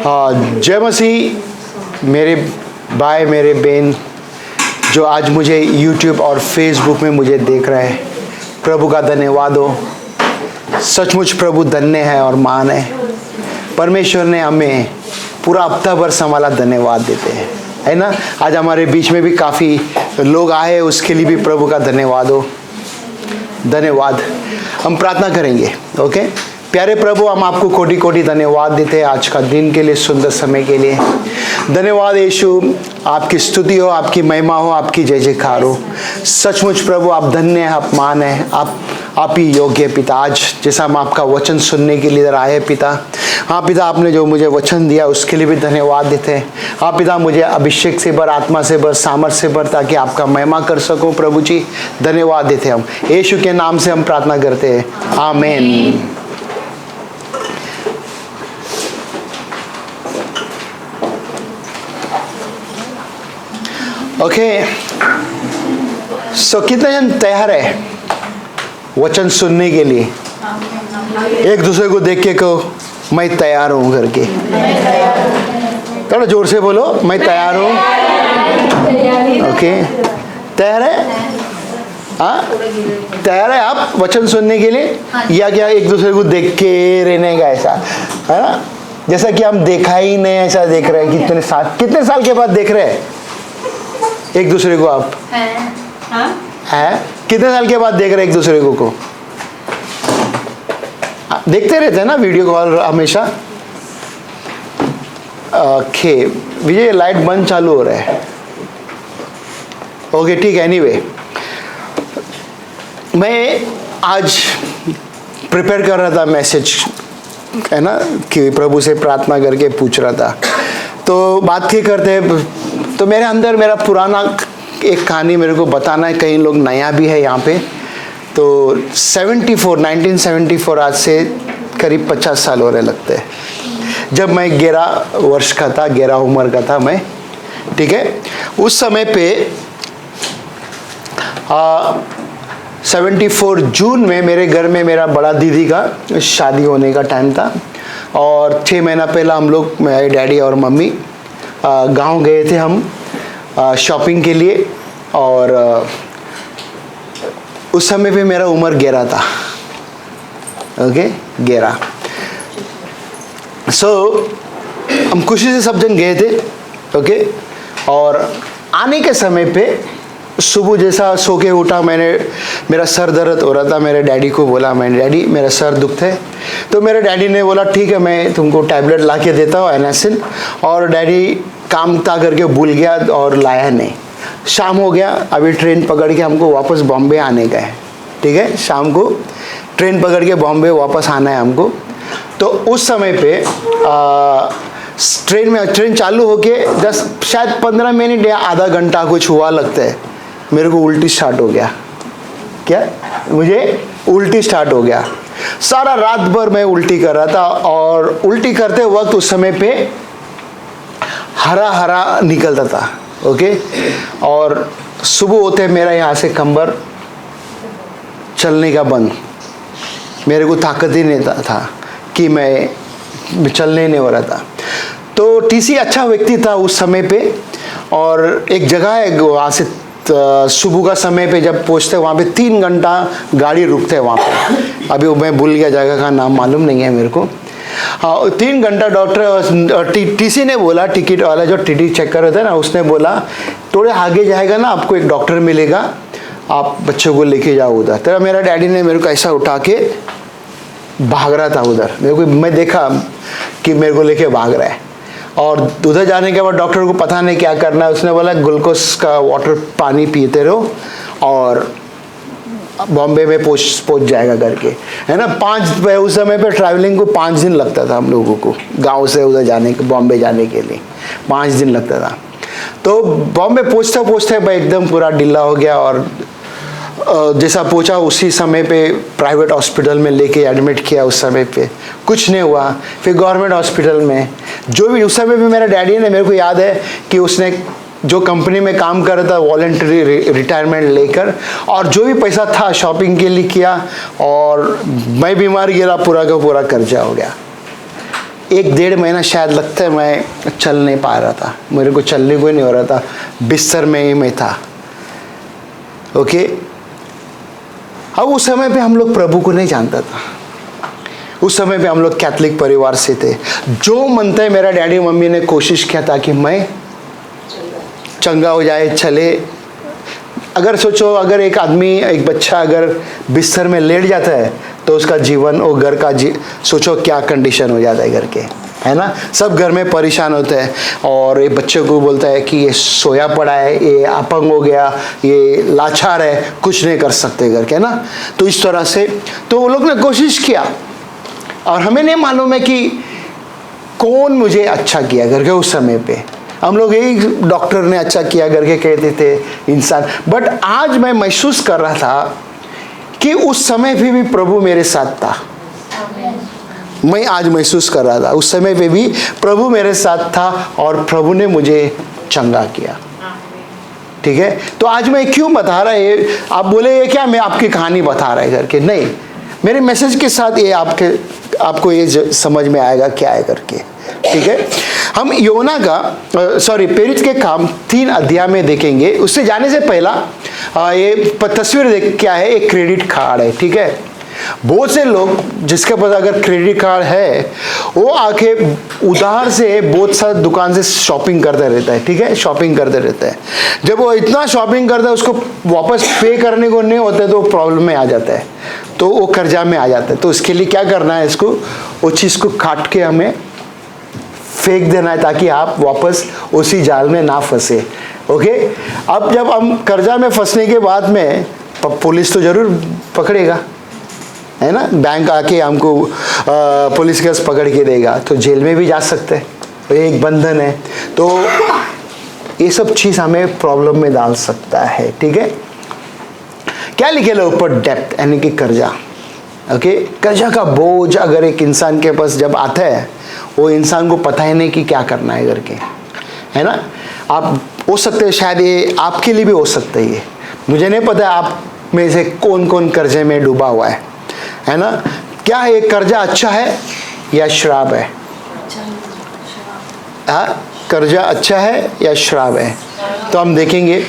जय मसीह मेरे भाई मेरे बहन जो आज मुझे YouTube और Facebook में मुझे देख रहे हैं, प्रभु का धन्यवाद हो। सचमुच प्रभु धन्य है और महान है। परमेश्वर ने हमें पूरा हफ्ता भर संभाला, धन्यवाद देते हैं, है ना। आज हमारे बीच में भी काफ़ी लोग आए, उसके लिए भी प्रभु का धन्यवाद हो। धन्यवाद। हम प्रार्थना करेंगे। ओके। प्यारे प्रभु, हम आपको कोटि कोटि धन्यवाद देते हैं आज का दिन के लिए, सुंदर समय के लिए। धन्यवाद यीशु, आपकी स्तुति हो, आपकी महिमा हो, आपकी जय जयकार हो। सचमुच प्रभु आप धन्य हैं, आप महान हैं, आप ही योग्य पिता। आज जैसा हम आपका वचन सुनने के लिए इधर आए पिता, हाँ पिता, आपने जो मुझे वचन दिया उसके लिए भी धन्यवाद देते हैं। हाँ पिता, मुझे अभिषेक से भर, आत्मा से भर, सामर्थ से भर, ताकि आपका महिमा कर सकूं। प्रभु जी धन्यवाद देते हैं। हम यीशु के नाम से हम प्रार्थना करते हैं, आमीन। ओके, सो कितने जन तैयार है वचन सुनने के लिए? एक दूसरे को देख के कहो मैं तैयार हूं करके। थोड़ा जोर से बोलो, मैं तैयार हूं। ओके, तैयार है? हाँ, तैयार है आप वचन सुनने के लिए? या क्या एक दूसरे को देख के रहने का ऐसा, है ना? जैसा कि हम देखा ही नहीं ऐसा देख रहे हैं। कितने साल के बाद देख रहे हैं एक दूसरे को? आप हैं? कितने साल के बाद देख रहे हैं एक दूसरे को? देखते रहते हैं ना वीडियो कॉल हमेशा। ओके, विजय लाइट बंद चालू हो रहा है। ओके ठीक है। एनीवे, मैं आज प्रिपेयर कर रहा था मैसेज, है ना, कि प्रभु से प्रार्थना करके पूछ रहा था। तो बात के करते तो मेरे अंदर मेरा पुराना एक कहानी मेरे को बताना है। कई लोग नया भी है यहाँ पे। तो 1974 आज से करीब 50 साल हो रहे लगते हैं। जब मैं 11 वर्ष का था, 11 उम्र का था मैं, ठीक है। उस समय पे 74 जून में मेरे घर में मेरा बड़ा दीदी का शादी होने का टाइम था। और 6 महीना पहला हम लोग, मेरे डैडी और मम्मी गांव गए थे हम शॉपिंग के लिए। और उस समय पे मेरा उम्र 11 था। ओके, 11। सो हम खुशी से सब जन गए थे। ओके, और आने के समय पे सुबह जैसा सो के उठा, मेरा सर दर्द हो रहा था। मेरे डैडी को बोला, मैंने डैडी मेरा सर दुखता है। तो मेरे डैडी ने बोला ठीक है, मैं तुमको टैबलेट ला के देता हूँ, एनासिन। और डैडी काम था करके भूल गया और लाया नहीं। शाम हो गया, अभी ट्रेन पकड़ के हमको वापस बॉम्बे आने का है, ठीक है। शाम को ट्रेन पकड़ के बॉम्बे वापस आना है हमको। तो उस समय पे ट्रेन चालू होके शायद 15 मिनट या आधा घंटा कुछ हुआ लगता है, मेरे को उल्टी स्टार्ट हो गया। क्या? मुझे उल्टी स्टार्ट हो गया। सारा रात भर मैं उल्टी कर रहा था। और उल्टी करते वक्त उस समय पे हरा हरा निकलता था। ओके, और सुबह होते मेरा यहाँ से कंबर चलने का बंद। मेरे को ताकत ही नहीं था कि मैं चलने नहीं हो रहा था। तो टीसी अच्छा व्यक्ति था उस समय पे। और एक जगह है वहाँ से सुबह का समय पे जब पहुँचते वहाँ पे 3 घंटा गाड़ी रुकते हैं वहाँ पे। अभी मैं भूल गया, जगह का नाम मालूम नहीं है मेरे को। हाँ, 3 घंटा डॉक्टर टीसी ने बोला, टिकट वाला जो टीटी चेक कर रहे थे ना, उसने बोला थोड़े आगे जाएगा ना आपको एक डॉक्टर मिलेगा, आप बच्चों को लेके जाओ उधर। तो मेरा डैडी ने मेरे को ऐसा उठा के भाग रहा था उधर। मैं देखा कि मेरे को लेके भाग रहा है। और उधर जाने के बाद डॉक्टर को पता नहीं क्या करना है, उसने बोला ग्लूकोज का वाटर पानी पीते रहो और बॉम्बे में पहुंच जाएगा करके, है ना। उस समय पे ट्रैवलिंग को 5 दिन लगता था हम लोगों को, गांव से उधर जाने के, बॉम्बे जाने के लिए 5 दिन लगता था। तो बॉम्बे पहुंचते पहुंचते मैं एकदम पूरा ढीला हो गया। और जैसा पहुंचा उसी समय पे प्राइवेट हॉस्पिटल में लेके एडमिट किया। उस समय पे कुछ नहीं हुआ। फिर गवर्नमेंट हॉस्पिटल में जो भी, उस समय पे मेरा डैडी ने, मेरे को याद है कि उसने जो कंपनी में काम कर रहा था वॉलंटरी रिटायरमेंट लेकर, और जो भी पैसा था शॉपिंग के लिए किया। और मैं बीमार गिरा, पूरा का पूरा कर्जा हो गया। 1 डेढ़ महीना शायद लगता है मैं चल नहीं पा रहा था, मेरे को चलने को ही नहीं हो रहा था, बिस्तर में ही मैं था। ओके, अब उस समय पे हम लोग प्रभु को नहीं जानता था, उस समय पे हम लोग कैथलिक परिवार से थे। जो मनता है मेरा डैडी मम्मी ने कोशिश किया था कि मैं चंगा हो जाए, चले। अगर सोचो, अगर एक आदमी, एक बच्चा अगर बिस्तर में लेट जाता है तो उसका जीवन और घर का सोचो क्या कंडीशन हो जाता है घर के, है ना। सब घर में परेशान होते हैं और ये बच्चे को बोलता है कि ये सोया पड़ा है, ये अपंग हो गया, ये लाचार है, कुछ नहीं कर सकते घर के, ना। तो इस तरह से तो वो लोग ने कोशिश किया और हमें नहीं मालूम है कि कौन मुझे अच्छा किया घर के। उस समय पे हम लोग यही डॉक्टर ने अच्छा किया करके कहते थे इंसान। बट आज मैं महसूस कर रहा था कि उस समय पे भी प्रभु मेरे साथ था। मैं आज महसूस कर रहा था उस समय पे भी प्रभु मेरे साथ था और प्रभु ने मुझे चंगा किया। ठीक है, तो आज मैं क्यों बता रहा है, आप बोले क्या मैं आपकी कहानी बता रहा है करके, नहीं, मेरे मैसेज के साथ ये आपको ये समझ में आएगा क्या है करके। ठीक है, हम योना का प्रेरित के काम 3 अध्याय में देखेंगे। उससे जाने से पहला ये तस्वीर देख क्या है, एक क्रेडिट कार्ड है। ठीक है, बहुत से लोग जिसके पास अगर क्रेडिट कार्ड है वो आके उधार से बहुत सारे दुकान से शॉपिंग करते रहता है। ठीक है, शॉपिंग करते रहता है। जब वो इतना शॉपिंग करता है उसको वापस पे करने को नहीं होता है तो प्रॉब्लम में आ जाता है, तो वो कर्जा में आ जाता है। तो उसके लिए क्या करना है, इसको वो चीज़ को काट के हमें फेंक देना है ताकि आप वापस उसी जाल में ना फंसे। ओके, अब जब हम कर्जा में फंसने के बाद में पुलिस तो जरूर पकड़ेगा, है ना। बैंक आके हमको पुलिस के पास पकड़ के देगा तो जेल में भी जा सकते हैं, तो एक बंधन है। तो ये सब चीज़ हमें प्रॉब्लम में डाल सकता है। ठीक है, क्या लिखेगा ऊपर, डेप्ट यानी कि कर्जा। ओके, कर्जा का बोझ अगर एक इंसान के पास जब आता है, वो इंसान को पता ही नहीं कि क्या करना है करके, है ना। आप हो सकते हैं, शायद ये आपके लिए भी हो सकता है, ये मुझे नहीं पता आप में से कौन कौन कर्जे में डूबा हुआ है ना। क्या ये कर्जा अच्छा है या श्राप है? हाँ, कर्जा अच्छा है या श्राप है? तो हम देखेंगे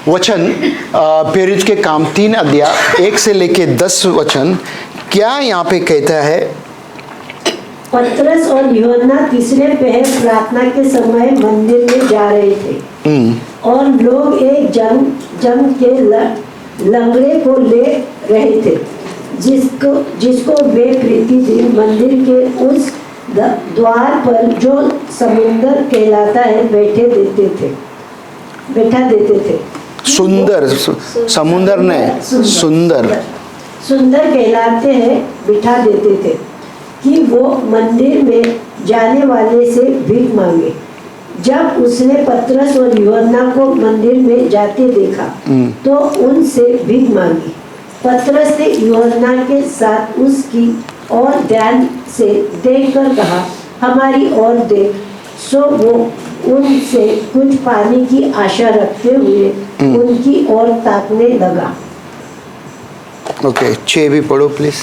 वचन प्रेरित के काम 3 अध्याय 1 से लेके 10 वचन क्या यहाँ पे कहता है। पतरस और यूहन्ना तीसरे पहर प्रार्थना के समय मंदिर में जा रहे थे और लोग एक जम के लंगड़े को ले रहे थे, जिसको वे प्रतिदिन मंदिर के उस द्वार पर जो समुंदर कहलाता है बैठा देते थे। सुंदर, समुंदर ने सुंदर कहलाते हैं, बिठा देते थे कि वो मंदिर में जाने वाले से भीख मांगे। जब उसने पतरस और यूहन्ना को मंदिर में जाते देखा तो उनसे भीख मांगी। पतरस ने यूहन्ना के साथ उसकी ओर ध्यान से देखकर कहा, हमारी ओर देख। सो वो उनसे कुछ पाने की आशा रखते हुए उनकी ओर ताकने लगा। ओके, 6 भी पढ़ो प्लीज।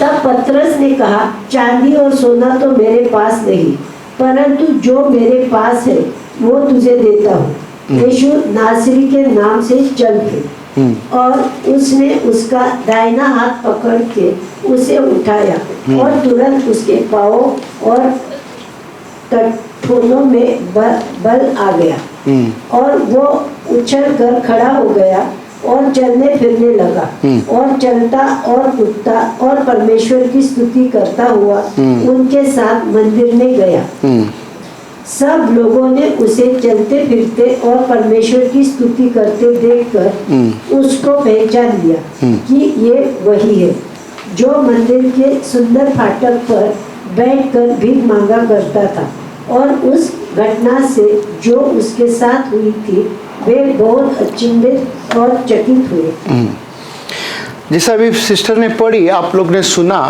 तब पतरस ने कहा, चांदी और सोना तो मेरे पास नहीं, परंतु जो मेरे पास है वो तुझे देता हूँ। यीशु नासरी के नाम से चल के और उसने उसका दाहिना हाथ पकड़ के उसे उठाया और तुरंत उसके पाँव और कटोलों में बल आ गया और वो उछल कर खड़ा हो गया और चलने फिरने लगा और चलता और कूदता और परमेश्वर की स्तुति करता हुआ उनके साथ मंदिर में गया। सब लोगों ने उसे चलते फिरते और परमेश्वर की स्तुति करते देखकर उसको पहचान लिया कि ये वही है जो मंदिर के सुंदर फाटक पर बैठकर भीख मांगा करता था। और उस घटना से जो उसके साथ हुई थी वे बहुत अचंभित और चकित हुए। जैसा अभी सिस्टर ने पढ़ी, आप लोग ने सुना,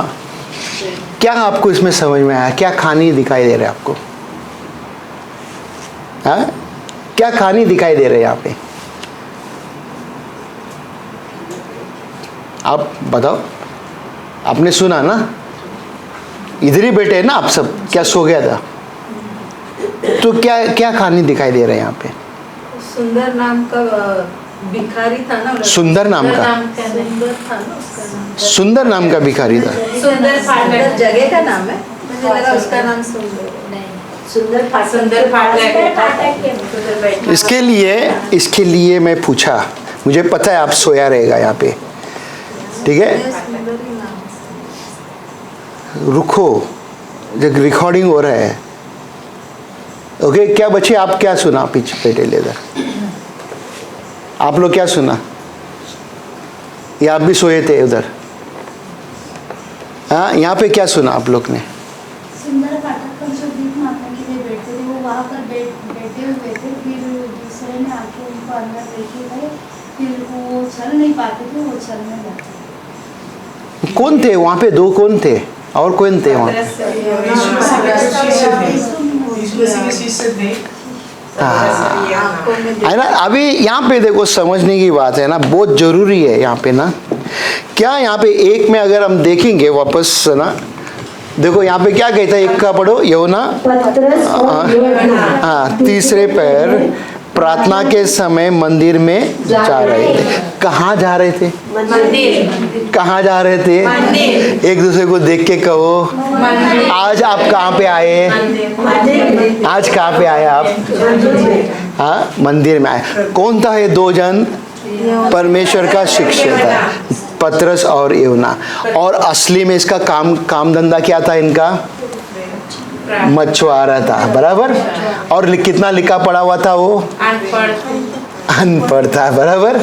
क्या आपको इसमें समझ में आया? क्या कहानी दिखाई दे रहा है आपको? हाँ, क्या कहानी दिखाई दे रही है यहाँ पे? आप बताओ, आपने सुना ना? इधर ही बैठे हैं ना आप सब, क्या सो गया था? तो क्या क्या कहानी दिखाई दे रहा है यहाँ पे? सुंदर नाम का भिखारी था ना। सुंदर नाम का? सुंदर था ना उसका नाम। सुंदर नाम का भिखारी था। सुंदर फाटक जगह का नाम है, मुझे लगा उसका नाम सुंदर। सुंदर सुंदर फाटक। इसके लिए मैं पूछा, मुझे पता है आप सोया रहेगा यहाँ पे, ठीक है? रुको, जब रिकॉर्डिंग हो रहा है, ओके? क्या बच्चे आप क्या सुना? पीछे बैठे लेकर आप लोग क्या सुना? या आप भी सोए थे उधर? हाँ, यहाँ पे क्या सुना आप लोग ने? सुंदर फाटक पर जो भीख मांगने के लिए बैठते थे, वो वहाँ पर बैठे हुए थे। फिर दूसरे ने आके उनको अंदर लेके गए, फिर वो चल नहीं पाते थे, वो चलने लगे। कौन थे वहाँ पे? दो कौन थे और कौन थे वहाँ? है ना? अभी यहाँ पे देखो, समझने की बात है ना, बहुत जरूरी है यहाँ पे ना। क्या यहाँ पे एक में अगर हम देखेंगे वापस ना, देखो यहाँ पे क्या कहता है, एक का पढ़ो, यूहन्ना। पतरस और यूहन्ना हाँ, तीसरे पैर प्रार्थना के समय मंदिर में जा रहे थे। कहाँ जा रहे थे? मंदिर। कहाँ जा रहे थे? मंदिर। एक दूसरे को देख के कहो, आज आप कहाँ पे आए? आज कहाँ पे आए आप? हाँ, मंदिर में आए। कौन था ये दो जन? परमेश्वर का शिक्षक था, पतरस और यूहन्ना। और असली में इसका काम धंधा क्या था इनका? मछुआरा था, बराबर। और कितना लिखा पढ़ा हुआ था वो? अनपढ़ था, बराबर।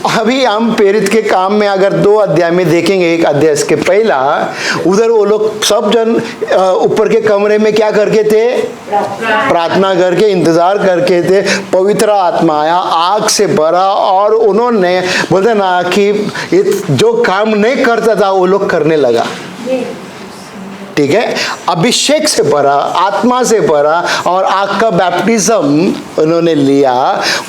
अभी हम प्रेरित के काम में अगर 2 अध्याय में देखेंगे, एक अध्याय के पहला, उधर वो लोग सब जन ऊपर के कमरे में क्या करके थे? प्रार्थना करके इंतजार करके थे। पवित्र आत्मा आया, आग से भरा, और उन्होंने बोलते ना कि जो काम नहीं करता था वो लोग करने लगा, ठीक है? अभिषेक से भरा, आत्मा से भरा, और आग का बैप्टिज्म उन्होंने लिया।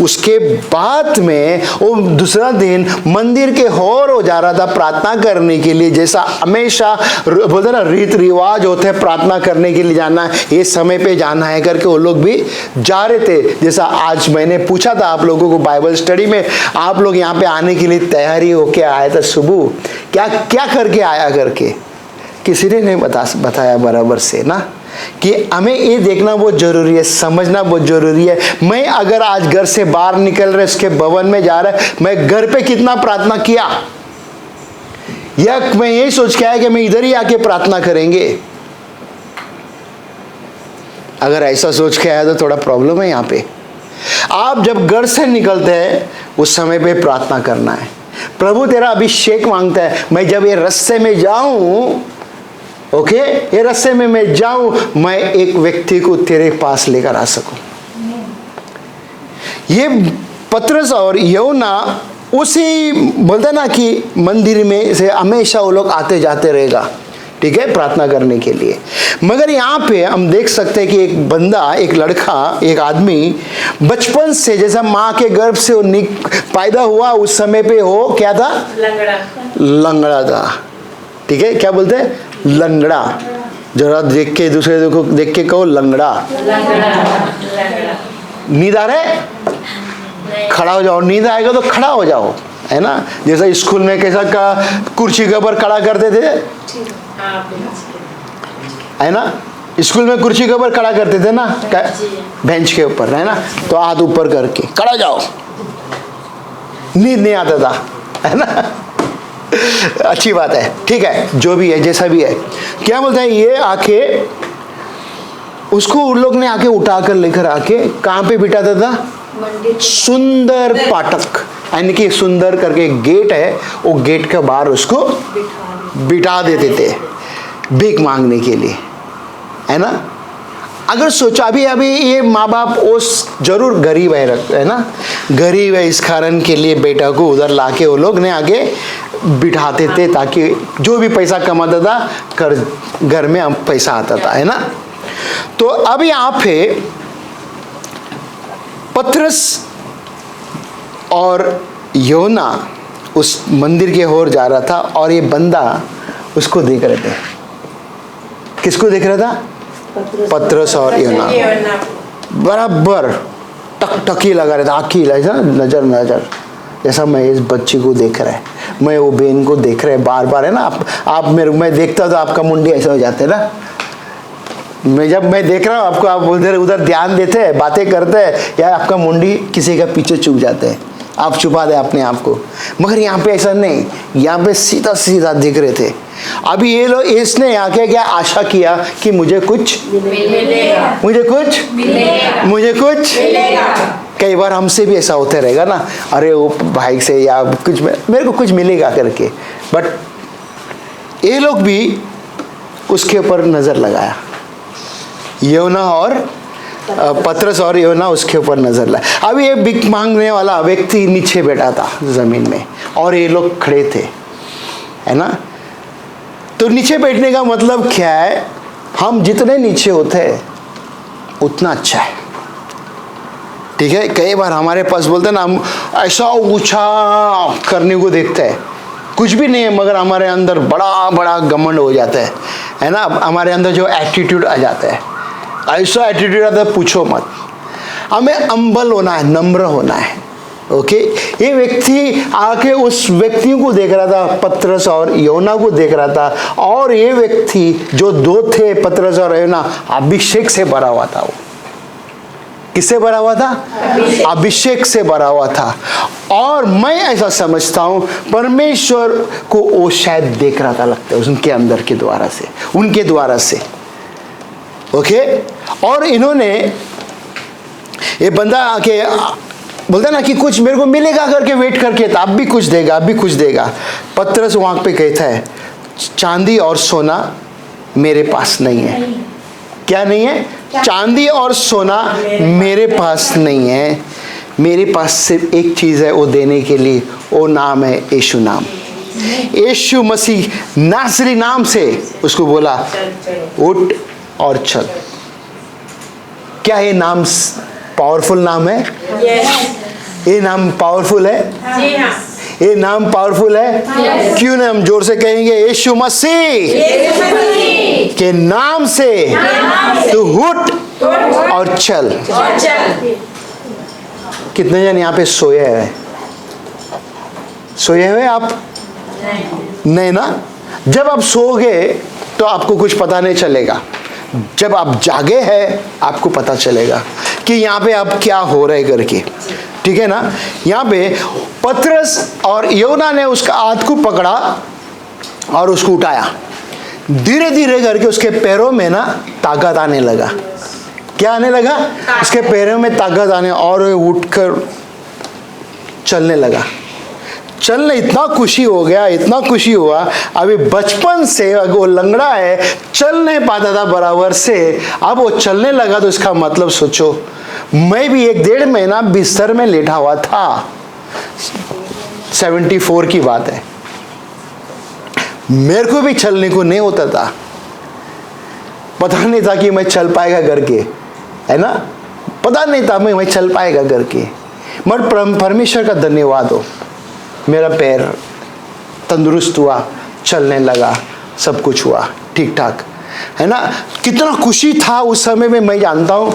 उसके बाद में वो दूसरा दिन मंदिर के होर हो जा रहा था प्रार्थना करने के लिए, जैसा हमेशा बोलते ना रीत रिवाज होते हैं, प्रार्थना करने के लिए जाना है, ये समय पे जाना है करके वो लोग भी जा रहे थे। जैसा आज मैंने पूछा था आप लोगों को बाइबल स्टडी में, आप लोग यहाँ पे आने के लिए तैयारी होके आया था सुबह, क्या क्या करके आया करके? किसी ने नहीं बताया बराबर से ना, कि हमें ये देखना बहुत जरूरी है, समझना बहुत जरूरी है। मैं अगर आज घर से बाहर निकल रहे, उसके भवन में जा रहा है, मैं घर पे कितना प्रार्थना किया, या मैं यही सोच के आया कि मैं इधर ही आके प्रार्थना करेंगे? अगर ऐसा सोच के आया तो थोड़ा प्रॉब्लम है यहाँ पे। आप जब घर से निकलते हैं उस समय पे प्रार्थना करना है। प्रभु तेरा अभिषेक मांगता है, मैं जब ये रास्ते में जाऊं, ओके, ये रास्ते में मैं जाऊं, मैं एक व्यक्ति को तेरे पास लेकर आ सकूं। ये पतरस और यूहन्ना उसी बोलता ना कि मंदिर में से हमेशा वो लोग आते जाते रहेगा, ठीक है, प्रार्थना करने के लिए। मगर यहाँ पे हम देख सकते हैं कि एक बंदा, एक लड़का, एक आदमी बचपन से, जैसा माँ के गर्भ से वो पैदा हुआ, उस समय पे हो क्या था? लंगड़ा था, ठीक है? क्या बोलते हैं? लंगड़ा। जरा देख के दूसरे को देख के कहो, लंगड़ा। नींद आ रहा है? खड़ा हो जाओ। नींद आएगा तो खड़ा हो जाओ, है ना? जैसा स्कूल में कैसा कुर्सी के ऊपर खड़ा करते थे, है ना? स्कूल में कुर्सी के ऊपर खड़ा करते थे ना, बेंच के ऊपर, है ना? तो हाथ ऊपर करके खड़ा जाओ। नींद नहीं आता था, है ना? अच्छी बात है, ठीक है, जो भी है, जैसा भी है। क्या बोलते हैं, ये आके उसको उन लोग ने आके उठाकर लेकर आके कहाँ पे बिठाता था? सुंदर फाटक, यानी कि सुंदर करके एक गेट है, वो गेट के बाहर उसको बिठा देते थे भीख मांगने के लिए, है ना? अगर सोचा अभी ये माँ बाप उस जरूर गरीब है ना, गरीब है, इस कारण के लिए बेटा को उधर लाके वो लोग ने आगे बिठाते थे, ताकि जो भी पैसा कमाता था घर में हम पैसा आता था, है ना? तो अब यहाँ पे पतरस और यूहन्ना उस मंदिर के ओर जा रहा था, और ये बंदा उसको देख रहे थे। किसको देख रहा था? पतरस और यूहन्ना बराबर टकटकी लगा रहा था, आँखी ऐसा नजर नजर, जैसा मैं इस बच्ची को देख रहा है, मैं वो बहन को देख रहे बार बार, है ना। आप मेरे, मैं देखता तो आपका मुंडी ऐसा हो जाते है ना। जब मैं देख रहा हूँ आपको, आप उधर उधर ध्यान देते हैं, बातें करते हैं, या आपका मुंडी किसी का पीछे छुप जाते हैं, आप छुपा दे अपने आप को। मगर यहाँ पे ऐसा नहीं, यहाँ पे सीधा सीधा दिख रहे थे। अभी ये लोग, इसने यहाँ के क्या आशा किया कि मुझे कुछ मिलेगा, मुझे कुछ मिलेगा, मुझे कुछ मिलेगा। कई बार हमसे भी ऐसा होते रहेगा ना, अरे वो भाई से या कुछ मेरे को कुछ मिलेगा करके। बट ये लोग भी उसके ऊपर नजर लगाया, यूहन्ना और पतरस और यूहन्ना उसके ऊपर नजर लगाया। अभी ये भिख मांगने वाला व्यक्ति नीचे बैठा था जमीन में, और ये लोग खड़े थे, है ना। तो नीचे बैठने का मतलब क्या है? हम जितने नीचे होते हैं उतना अच्छा है, ठीक है। कई बार हमारे पास बोलते हैं ना, हम ऐसा ऊंचा करने को देखते हैं, कुछ भी नहीं है, मगर हमारे अंदर बड़ा बड़ा घमंड हो जाता है ना। हमारे अंदर जो एटीट्यूड आ जाता है, ऐसा एटीट्यूड आता है पूछो मत। हमें अंबल होना है, नम्र होना है, ओके। ये व्यक्ति आके उस व्यक्ति को देख रहा था, पतरस और यूहन्ना को देख रहा था, और ये व्यक्ति जो दो थे, पतरस और यूहन्ना, अभिषेक से भरा हुआ था। वो किससे भरा हुआ था? अभिषेक से भरा हुआ था। और मैं ऐसा समझता हूं परमेश्वर को वो शायद देख रहा था, लगता है उनके अंदर के द्वारा से, उनके द्वारा से, ओके। और इन्होंने, ये बंदा आके बोलता ना कि कुछ मेरे को मिलेगा करके वेट करके था, अब भी कुछ देगा, अब भी कुछ देगा। पतरस वहां पे कहता है, चांदी और सोना मेरे पास नहीं है। क्या नहीं है? चांदी और सोना मेरे पास नहीं है, मेरे पास सिर्फ एक चीज है वो देने के लिए, वो नाम है यीशु नाम। यीशु मसीह नासरी नाम से उसको बोला, उठ और चल। क्या ये नाम पावरफुल नाम है? ये नाम पावरफुल है? ये नाम पावरफुल है? क्यों ना हम जोर से कहेंगे, यीशु मसीह के नाम से तू उठ और चल। कितने जन यहाँ पे सोए हैं? सोए हुए आप? नहीं ना। जब आप सोओगे तो आपको कुछ पता नहीं चलेगा, जब आप जागे हैं आपको पता चलेगा कि यहाँ पे आप क्या हो रहे करके, ठीक है ना। यहाँ पे पतरस और यूहन्ना ने उसका हाथ को पकड़ा और उसको उठाया, धीरे धीरे करके उसके पैरों में ना ताकत आने लगा। क्या आने लगा? उसके पैरों में ताकत आने, और उठकर चलने लगा। चलने इतना खुशी हो गया, इतना खुशी हुआ। अभी बचपन से वो लंगड़ा है, चल नहीं पाता था बराबर से, अब वो चलने लगा। तो इसका मतलब सोचो, मैं भी 1-1.5 महीना बिस्तर में लेटा हुआ था, 74 की बात है, मेरे को भी चलने को नहीं होता था, पता नहीं था कि मैं चल पाएगा करके, है ना। पता नहीं था मैं चल पाएगा करके। मगर परमेश्वर का धन्यवाद हो, मेरा पैर तंदुरुस्त हुआ, चलने लगा, सब कुछ हुआ ठीक ठाक, है ना। कितना खुशी था उस समय में, मैं जानता हूँ,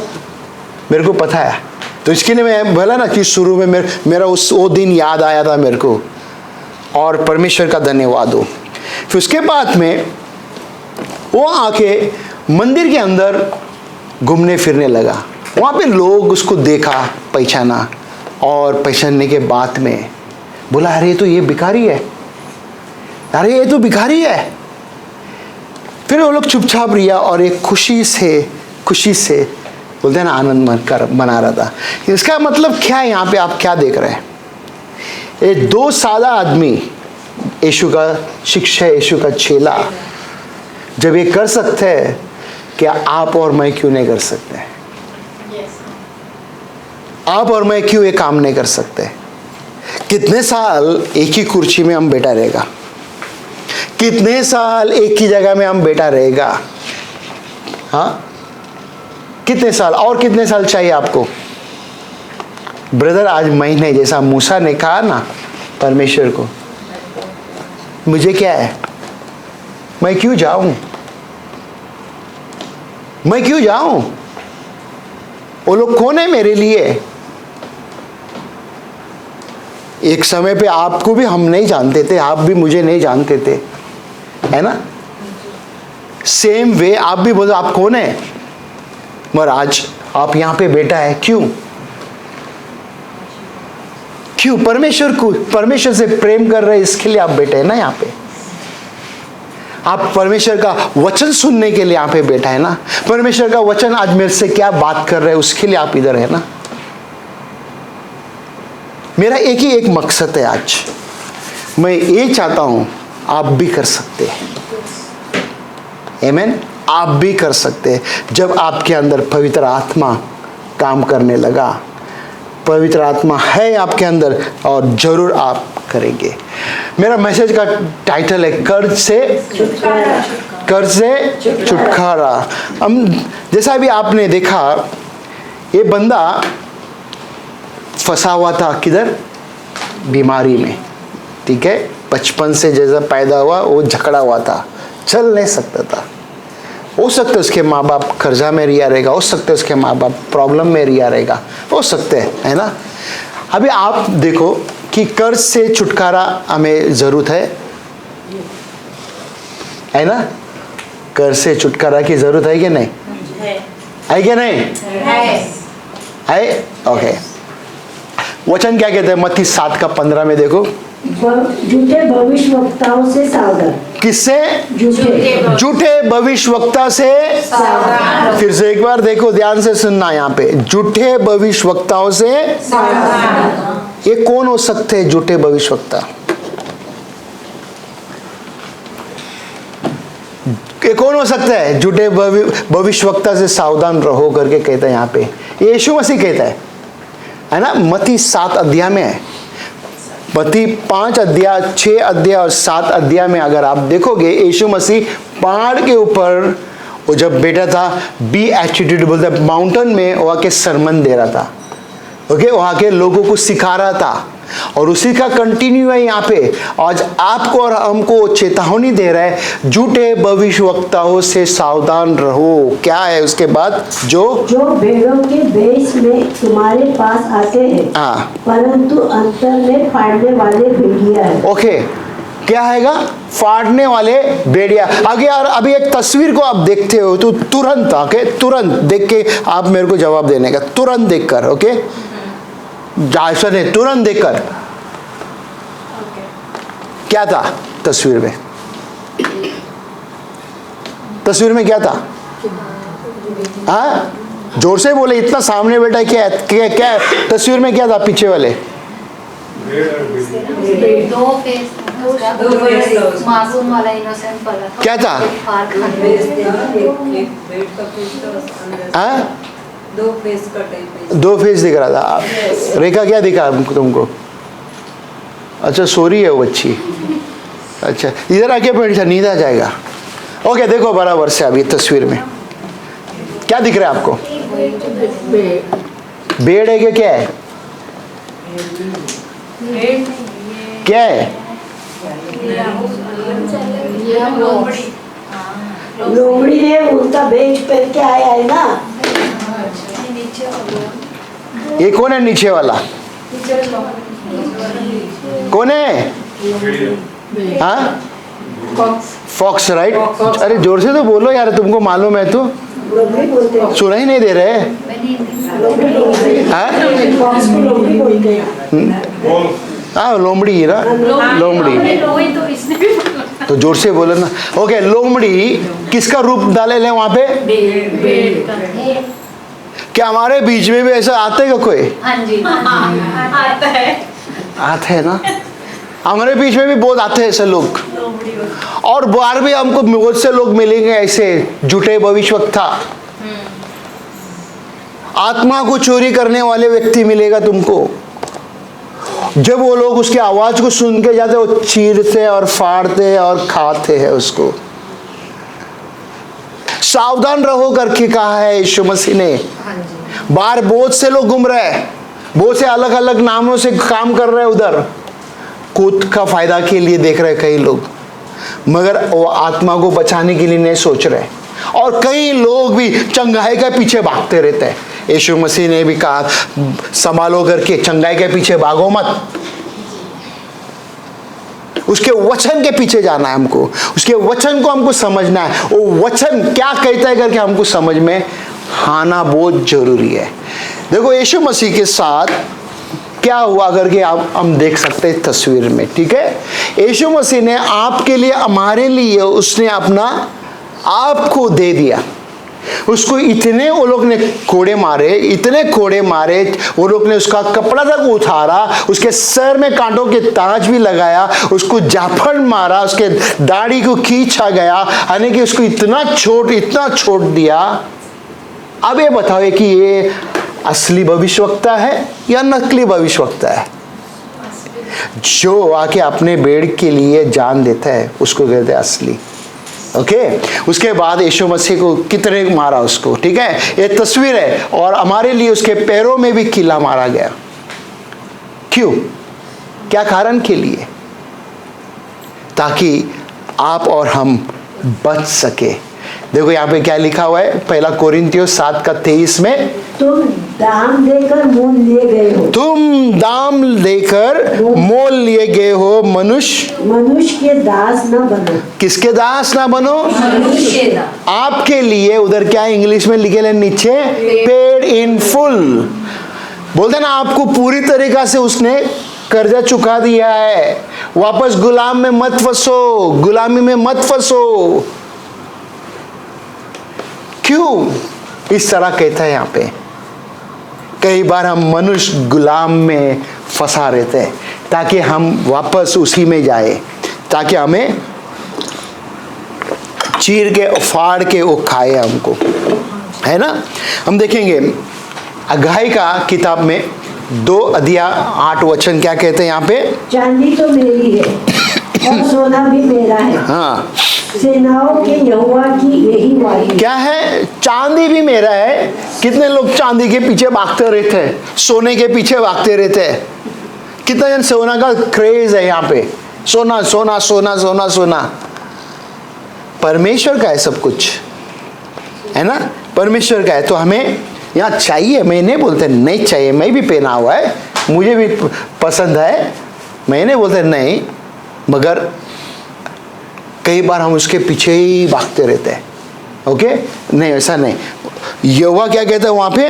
मेरे को पता है। तो इसके लिए मैं बोला ना कि शुरू में मेरा वो दिन याद आया था मेरे को, और परमेश्वर का धन्यवाद हो। फिर उसके बाद में वो आके मंदिर के अंदर घूमने फिरने लगा। वहाँ पे लोग उसको देखा, पहचाना, और पहचानने के बाद में बोला, अरे तो ये भिखारी है, अरे ये तो भिखारी है। फिर वो लोग चुपचाप रिया, और एक खुशी से बोलते हैं ना, आनंद मना रहा था। इसका मतलब क्या है? यहाँ पे आप क्या देख रहे हैं? ये 2 सादा आदमी, यीशु का शिष्य, यीशु का चेला, जब ये कर सकते हैं, क्या आप और मैं क्यों नहीं कर सकते? आप और मैं क्यों ये काम नहीं कर सकते? कितने साल एक ही कुर्सी में हम बैठा रहेगा? कितने साल एक ही जगह में हम बैठा रहेगा? हाँ, कितने साल? और कितने साल चाहिए आपको? ब्रदर, आज महीने, जैसा मूसा ने कहा ना परमेश्वर को, मुझे क्या है, मैं क्यों जाऊं? मैं क्यों जाऊं? वो लोग कौन है मेरे लिए? एक समय पे आपको भी हम नहीं जानते थे, आप भी मुझे नहीं जानते थे, है ना? सेम वे आप भी बोलो आप कौन है, मगर आज आप यहां पे बैठा है। क्यों? क्यों? परमेश्वर से प्रेम कर रहे, इसके लिए आप बैठे हैं ना यहाँ पे। आप परमेश्वर का वचन सुनने के लिए यहाँ पे बैठा है ना। परमेश्वर का वचन आज मेरे से क्या बात कर रहे हैं, उसके लिए आप इधर है ना। मेरा एक ही एक मकसद है आज, मैं ये चाहता हूं आप भी कर सकते हैं। आमीन। आप भी कर सकते हैं जब आपके अंदर पवित्र आत्मा काम करने लगा। पवित्र आत्मा है आपके अंदर और जरूर आप करेंगे। मेरा मैसेज का टाइटल है कर्ज से छुटकारा। हम जैसा भी आपने देखा, ये बंदा फंसा हुआ था किधर? बीमारी में, ठीक है। बचपन से जैसा पैदा हुआ वो झगड़ा हुआ था, चल नहीं सकता था। हो सकता है उसके माँ बाप कर्जा में रिया रहेगा, हो सकता है उसके माँ बाप प्रॉब्लम में रिया रहेगा, हो सकते हैं, है ना। अभी आप देखो कि कर्ज से छुटकारा हमें जरूरत है ना। कर्ज से छुटकारा की जरूरत है कि नहीं? है कि नहीं? है। ओके, वचन क्या कहते हैं? मत्ती 7:15 में देखो, झूठे भविष्यवक्ताओं से सावधान। किससे? झूठे भविष्यवक्ता से। फिर से एक बार देखो, ध्यान से सुनना यहाँ पे, झूठे भविष्यवक्ताओं से। ये कौन हो सकते हैं झूठे भविष्यवक्ता? ये कौन हो सकता है झूठे भविष्यवक्ता से सावधान रहो करके कहता है यहाँ पे? यीशु मसीह कहता है ना। मत्ती 7 अध्याय में है। मत्ती 5 अध्याय, 6 अध्याय और 7 अध्याय में अगर आप देखोगे, यीशु मसीह पहाड़ के ऊपर वो जब बैठा था, बी एटीट्यूड बोलते माउंटेन में वहाँ के सरमन दे रहा था। ओके, वहाँ के लोगों को सिखा रहा था और उसी का कंटिन्यू है यहाँ पे। आज आपको और हमको चेतावनी दे रहा है, झूठे भविष्यवक्ताओं से सावधान रहो। क्या है उसके बाद? जो भेड़ों के भेष में तुम्हारे पास आते हैं, परंतु अंतर में फाड़ने वाले भेड़िया है। ओके, क्या हैगा? फाड़ने वाले भेड़िया। आगे यार, अभी एक तस्वीर को आप देखते हो तो तुरंत आके तुरंत देख के आप मेरे को जवाब देने का, तुरंत देखकर। ओके, ऐसा नहीं, तुरंत देखकर। क्या था तस्वीर में? तस्वीर में क्या था? हाँ, जोर से बोले, इतना सामने बैठा है। क्या तस्वीर में क्या था? पीछे वाले मासूम वाला इनोसेंट वाला क्या था? हाँ, दो फेस दिख रहा था। रेखा क्या दिखा तुमको? अच्छा, सो रही है वो बच्ची। अच्छा, इधर आके बैठ जा, नींद आ जाएगा। ओके, देखो बराबर से अभी तस्वीर में क्या दिख रहा है आपको? बेड़ है क्या है? क्या है? लोमड़ी ने उनका भेष पहन के आया है ना। ये कौन है नीचे वाला? कौन है? हाँ, फॉक्स, राइट। अरे जोर से तो बोलो यार, तुमको मालूम है तो। सुना ही नहीं दे रहे? हाँ, लोमड़ी ना, लोमड़ी। तो जोर से बोलो ना। ओके, लोमड़ी किसका रूप डाले ले वहां पे? क्या हमारे बीच में भी ऐसा आता है कोई? हाँ जी, आता है ना। हमारे बीच में भी बहुत आते हैं ऐसे लोग, और बाहर भी हमको बहुत से लोग मिलेंगे ऐसे झूठे भविष्यवक्ता। आत्मा को चोरी करने वाले व्यक्ति मिलेगा तुमको। जब वो लोग उसकी आवाज को सुन के जाते, वो चीरते और फाड़ते और खाते हैं उसको। सावधान रहो करके कहा है यीशु मसीह ने। बाहर बहुत से लोग घूम रहे हैं, बहुत से अलग अलग नामों से काम कर रहे हैं, उधर खुद का फायदा के लिए देख रहे हैं कई लोग, मगर वो आत्मा को बचाने के लिए नहीं सोच रहे। और कई लोग भी चंगाई के पीछे भागते रहते हैं। यीशु मसीह ने भी कहा संभालो करके चंगाई के पीछे भागो मत, उसके वचन के पीछे जाना है हमको, उसके वचन को हमको समझना है, वो वचन क्या कहता है करके हमको समझ में आना बहुत जरूरी है। देखो यीशु मसीह के साथ क्या हुआ करके आप हम देख सकते हैं तस्वीर में, ठीक है। यीशु मसीह ने आपके लिए हमारे लिए उसने अपना आप को दे दिया। उसको इतने वो लोग ने कोड़े मारे, इतने कोड़े मारे, वो लोग ने उसका कपड़ा तक उतारा, उसके सर में कांटों के ताज भी लगाया, उसको जाफड़ मारा, उसके दाढ़ी को खींचा गया, यानी कि उसको इतना छोड़ दिया। अब ये बताओ कि ये असली भविष्यवक्ता है या नकली भविष्यवक्ता है? जो आके अपने बेड़ के लिए जान देता है उसको कहते हैं असली। ओके उसके बाद यीशु मसीह को कितने मारा उसको, ठीक है, ये तस्वीर है। और हमारे लिए उसके पैरों में भी कीला मारा गया। क्यों? क्या कारण के लिए? ताकि आप और हम बच सके। देखो यहाँ पे क्या लिखा हुआ है, पहला कोरिन्थियों 7:23 में, तुम दाम देकर मोल लिए गए हो, तुम दाम देकर मोल लिए गए हो, मनुष्य के दास न बनो। किसके दास ना बनो? आपके लिए उधर क्या इंग्लिश में लिखे नीचे, पेड इन फुल। बोलते ना आपको पूरी तरीका से उसने कर्जा चुका दिया है। वापस गुलाम में मत फंसो, गुलामी में मत फंसो। क्यों इस तरह कहता है यहाँ पे? कई बार हम मनुष्य गुलाम में फंसा रहते हैं ताकि हम वापस उसी में जाए, ताकि हमें चीर के फाड़ के वो खाए हमको, है ना। हम देखेंगे अगाई का किताब में 2:8 क्या कहते हैं यहाँ पे? चांदी तो मेरी है और सोना भी मेरा है, हाँ, सेनाओं के यहोवा की यही वाणी। क्या है? चांदी भी मेरा है। कितने लोग चांदी के पीछे भागते रहते हैं, सोने के पीछे भागते रहते हैं। कितना जन सोना का क्रेज है यहाँ पे, सोना सोना सोना सोना सोना। परमेश्वर का है सब कुछ, है ना, परमेश्वर का है। तो हमें यहाँ चाहिए, मैं नहीं बोलते नहीं चाहिए, मैं भी पहना हुआ है, मुझे भी पसंद है, मैं नहीं बोलते नहीं, मगर कई बार हम उसके पीछे ही भागते रहते हैं। ओके नहीं, ऐसा नहीं। यहोवा क्या कहता है वहां पे?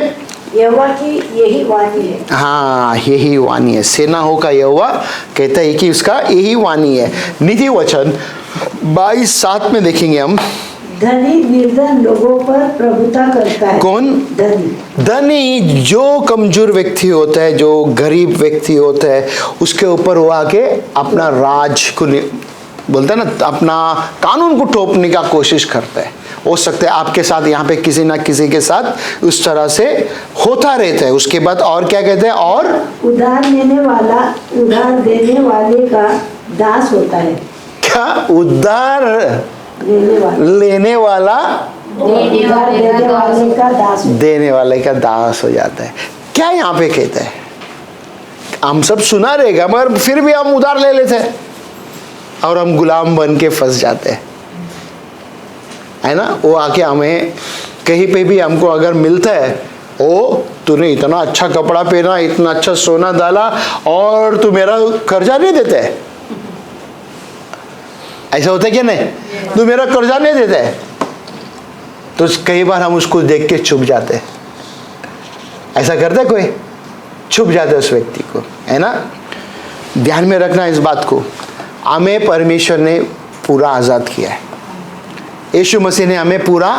यहोवा की यही वाणी है। हाँ, यही वाणी है। सेनाओं का यहोवा कहता है कि उसका यही वाणी है। नीति वचन 22:7 में देखेंगे हम, धनी निर्धन लोगों पर प्रभुता करता है। कौन? धनी जो कमजोर व्यक्ति होता है, जो गरीब व्यक्ति होता है, उसके ऊपर वो आके अपना राज को बोलते हैं ना, अपना कानून को टोपने का कोशिश करता है। हो सकता है आपके साथ यहाँ पे किसी ना किसी के साथ उस तरह से होता रहता है। उसके बाद और क्या कहते हैं? और उधार लेने वाला उधार देने वाले का दास होता है। क्या? उधार लेने वाला उधार देने वाले का दास, देने वाले का दास हो जाता है। क्या यहाँ पे कहते हैं? हम सब सुना रहेगा, मगर फिर भी हम उधार ले लेते हैं और हम गुलाम बन के फंस जाते हैं, है ना। वो आके हमें कहीं पे भी हमको अगर मिलता है, ओ तूने इतना अच्छा कपड़ा पहना, इतना अच्छा सोना डाला और तू मेरा कर्जा नहीं देता है, ऐसा होता है क्या? नहीं, तू मेरा कर्जा नहीं देता है, तो कई बार हम उसको देख के छुप जाते हैं। ऐसा करता है कोई? छुप जाता है उस व्यक्ति को, है ना। ध्यान में रखना इस बात को, हमें परमेश्वर ने पूरा आजाद किया है। यीशु मसीह ने हमें पूरा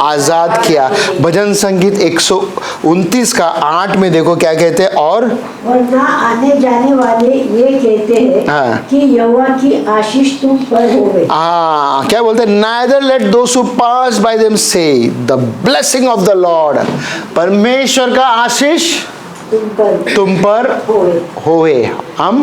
आजाद किया। भजन संगीत 129:8 में देखो क्या कहते हैं, और ना आने जाने वाले ये कहते हैं हाँ। कि यहोवा की आशीष तुम पर होवे। क्या बोलते हैं? neither let those who pass by them say the blessing of the Lord। परमेश्वर का आशीष तुम पर होवे। हम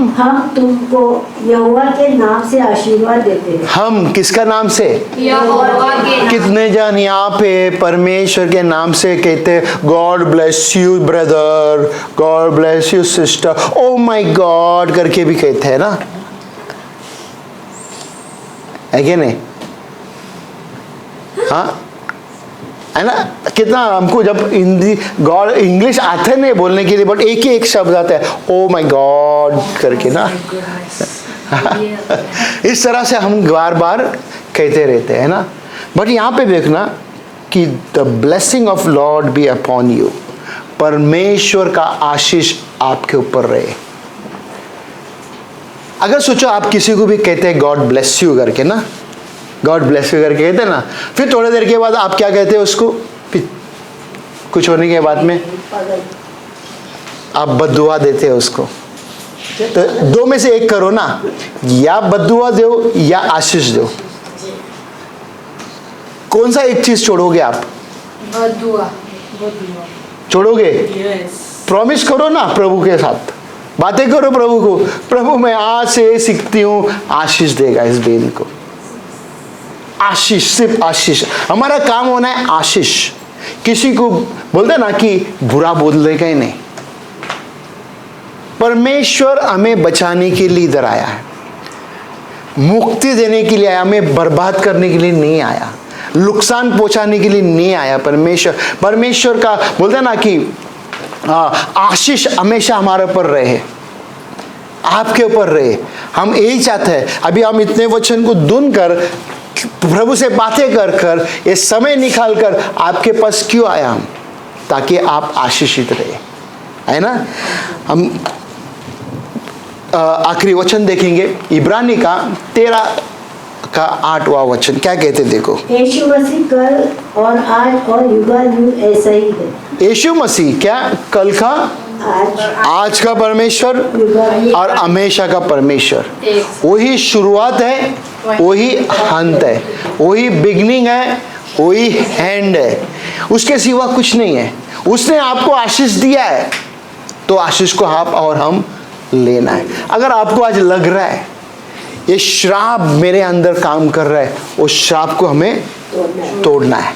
तुमको यहोवा के नाम से आशीर्वाद देते हैं। हम किसका नाम से? यहोवा के नाम। कितने जन यहाँ पे परमेश्वर के नाम से कहते God bless you brother, God bless you sister, oh my God करके भी कहते हैं ना, है क्या नहीं? हाँ, है ना। कितना हमको जब हिंदी गॉड इंग्लिश आते नहीं बोलने के लिए, बट एक ही एक शब्द आता है, ओ माय गॉड करके ना। इस तरह से हम बार बार कहते रहते हैं ना। बट यहाँ पे देखना कि the blessing of lord be upon you, परमेश्वर का आशीष आपके ऊपर रहे। अगर सोचो आप किसी को भी कहते हैं गॉड ब्लेस यू करके ना, गॉड ब्लेस यू करके कहते हैं ना, फिर थोड़ी देर के बाद आप क्या कहते हैं उसको, कुछ होने के बाद में आप बद्दुआ देते हैं उसको। तो दो में से एक करो ना, या बद्दुआ दो या आशीष दो। कौन सा एक चीज छोड़ोगे आप? बद्दुआ। छोड़ोगे? प्रॉमिस करो ना प्रभु के साथ, बातें करो प्रभु को, प्रभु मैं आज से सीखती हूँ आशीष देगा इस बेन को। आशीष, सिर्फ आशीष। हमारा काम होना है आशीष। किसी को बोलते ना कि बुरा बोलने का ही नहीं। परमेश्वर हमें बचाने के लिए इधर आया है, मुक्ति देने के लिए आया, हमें बर्बाद करने के लिए नहीं आया, नुकसान पहुंचाने के लिए नहीं आया। परमेश्वर का बोलते ना कि आशीष हमेशा हमारे ऊपर रहे, आपके ऊपर रहे। हम यही चाहते हैं। अभी हम इतने वचन को धुन कर, प्रभु से बातें कर कर, ये समय निकाल कर आपके पास क्यों आया हम? ताकि आप आशीषित रहे, है ना। हम आखिरी वचन देखेंगे, इब्रानी का 13:8 वचन क्या कहते देखो। यीशु मसीह कल और आज और युगानुयुग ऐसा ही है। यीशु मसीह क्या कल का, आज का परमेश्वर और हमेशा का परमेश्वर। वही शुरुआत है, वही अंत है, वही बिगनिंग है, वही एंड है। उसके सिवा कुछ नहीं है। उसने आपको आशीष दिया है, तो आशीष को आप और हम लेना है। अगर आपको आज लग रहा है ये श्राप मेरे अंदर काम कर रहा है, उस श्राप को हमें तोड़ना है,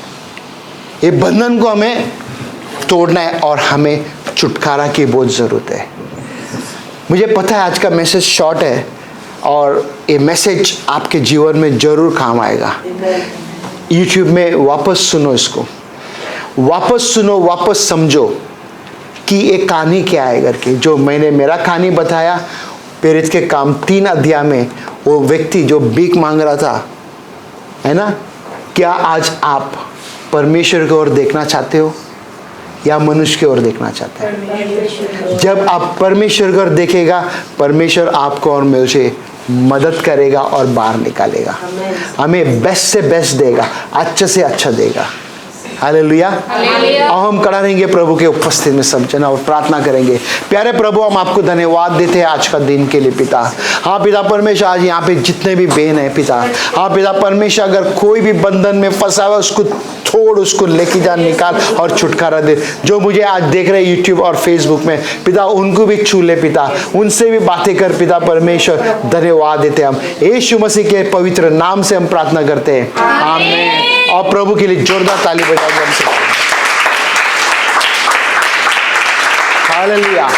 ये बंधन को हमें तोड़ना है, और हमें छुटकारा की बहुत ज़रूरत है। मुझे पता है आज का मैसेज शॉर्ट है, और ये मैसेज आपके जीवन में ज़रूर काम आएगा। यूट्यूब में वापस सुनो, इसको वापस सुनो, वापस समझो कि ये कहानी क्या है करके। जो मैंने मेरा कहानी बताया प्रेरित के काम 3 अध्याय में, वो व्यक्ति जो भीख मांग रहा था, है ना। क्या आज आप परमेश्वर की ओर देखना चाहते हो या मनुष्य की ओर देखना चाहते हैं? जब आप परमेश्वर की ओर देखेगा, परमेश्वर आपको और मुझे मदद करेगा और बाहर निकालेगा, हमें बेस्ट से बेस्ट देगा, अच्छे से अच्छा देगा। हालेलुया। और हम खड़ा रहेंगे प्रभु के उपस्थिति में सब जना और प्रार्थना करेंगे। प्यारे प्रभु, हम आपको धन्यवाद देते हैं आज का दिन के लिए पिता। हाँ पिता परमेश्वर, आज यहाँ पे जितने भी बहन है पिता, हाँ पिता परमेश्वर, अगर कोई भी बंधन में फंसा हुआ उसको छोड़, उसको लेके जा, निकाल और छुटकारा दे। जो मुझे आज देख रहे हैं यूट्यूब और फेसबुक में पिता, उनको भी छू ले पिता, उनसे भी बातें कर पिता परमेश्वर। धन्यवाद देते हम यीशु मसीह के पवित्र नाम से हम प्रार्थना करते हैं, आमीन। और प्रभु के लिए जोरदार ताली बजाओ हम सब। हालेलुया।